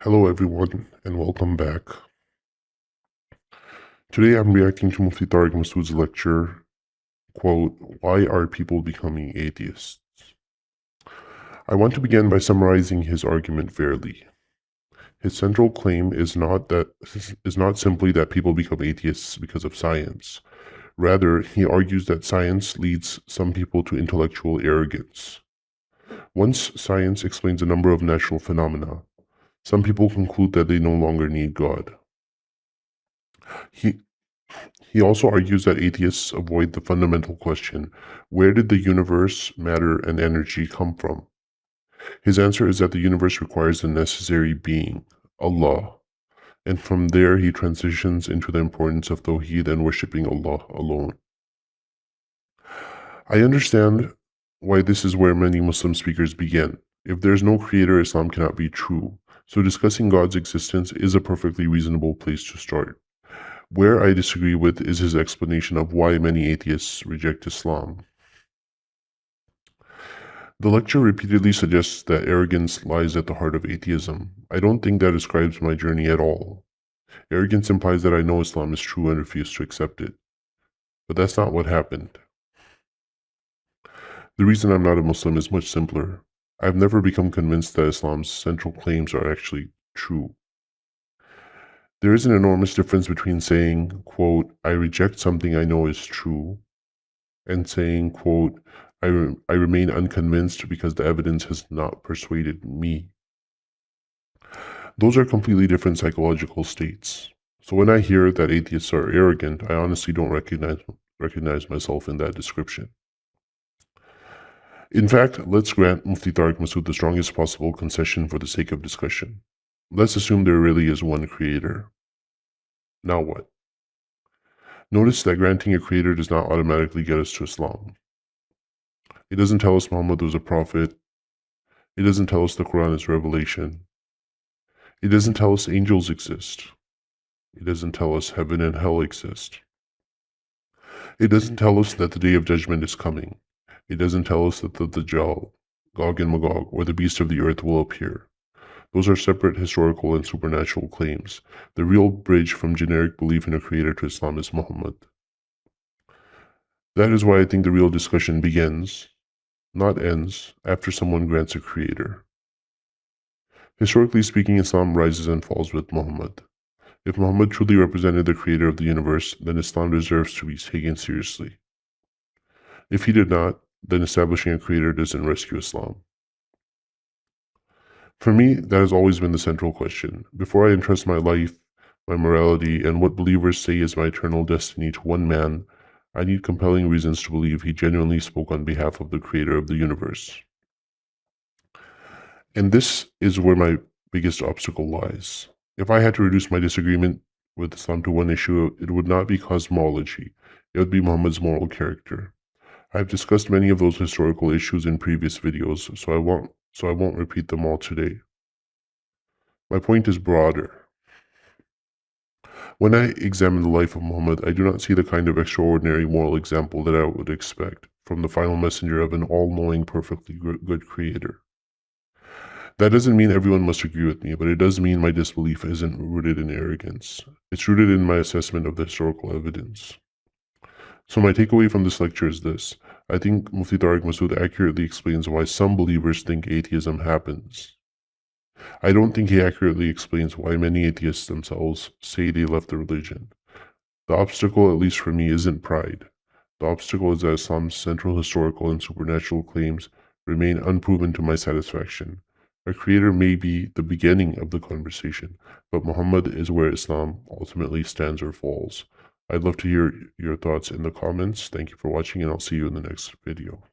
Hello everyone and welcome back. Today I'm reacting to Mufti Tariq Masood's lecture, quote, "Why are people becoming atheists?" I want to begin by summarizing his argument fairly. His central claim is not simply that people become atheists because of science. Rather, he argues that science leads some people to intellectual arrogance. Once science explains a number of natural phenomena, some people conclude that they no longer need God. He He also argues that atheists avoid the fundamental question, where did the universe, matter, and energy come from? His answer is that the universe requires the necessary being, Allah, and from there he transitions into the importance of Tawheed and worshipping Allah alone. I understand why this is where many Muslim speakers begin. If there is no creator, Islam cannot be true, so discussing God's existence is a perfectly reasonable place to start. Where I disagree with is his explanation of why many atheists reject Islam. The lecture repeatedly suggests that arrogance lies at the heart of atheism. I don't think that describes my journey at all. Arrogance implies that I know Islam is true and refuse to accept it. But that's not what happened. The reason I'm not a Muslim is much simpler. I've never become convinced that Islam's central claims are actually true. There is an enormous difference between saying, quote, "I reject something I know is true," and saying, quote, I remain unconvinced because the evidence has not persuaded me." Those are completely different psychological states. So when I hear that atheists are arrogant, I honestly don't recognize myself in that description. In fact, let's grant Mufti Tariq Masood the strongest possible concession for the sake of discussion. Let's assume there really is one creator. Now what? Notice that granting a creator does not automatically get us to Islam. It doesn't tell us Muhammad was a prophet. It doesn't tell us the Quran is revelation. It doesn't tell us angels exist. It doesn't tell us heaven and hell exist. It doesn't tell us that the day of judgment is coming. It doesn't tell us that the Dajjal, Gog and Magog, or the beast of the earth will appear. Those are separate historical and supernatural claims. The real bridge from generic belief in a creator to Islam is Muhammad. That is why I think the real discussion begins, not ends, after someone grants a creator. Historically speaking, Islam rises and falls with Muhammad. If Muhammad truly represented the creator of the universe, then Islam deserves to be taken seriously. If he did not, then establishing a creator doesn't rescue Islam. For me, that has always been the central question. Before I entrust my life, my morality, and what believers say is my eternal destiny to one man, I need compelling reasons to believe he genuinely spoke on behalf of the creator of the universe. And this is where my biggest obstacle lies. If I had to reduce my disagreement with Islam to one issue, it would not be cosmology. It would be Muhammad's moral character. I've discussed many of those historical issues in previous videos, so I won't repeat them all today. My point is broader. When I examine the life of Muhammad, I do not see the kind of extraordinary moral example that I would expect from the final messenger of an all-knowing, perfectly good creator. That doesn't mean everyone must agree with me, but it does mean my disbelief isn't rooted in arrogance. It's rooted in my assessment of the historical evidence. So my takeaway from this lecture is this. I think Mufti Tariq Masood accurately explains why some believers think atheism happens. I don't think he accurately explains why many atheists themselves say they left the religion. The obstacle, at least for me, isn't pride. The obstacle is that Islam's central historical and supernatural claims remain unproven to my satisfaction. A creator may be the beginning of the conversation, but Muhammad is where Islam ultimately stands or falls. I'd love to hear your thoughts in the comments. Thank you for watching, and I'll see you in the next video.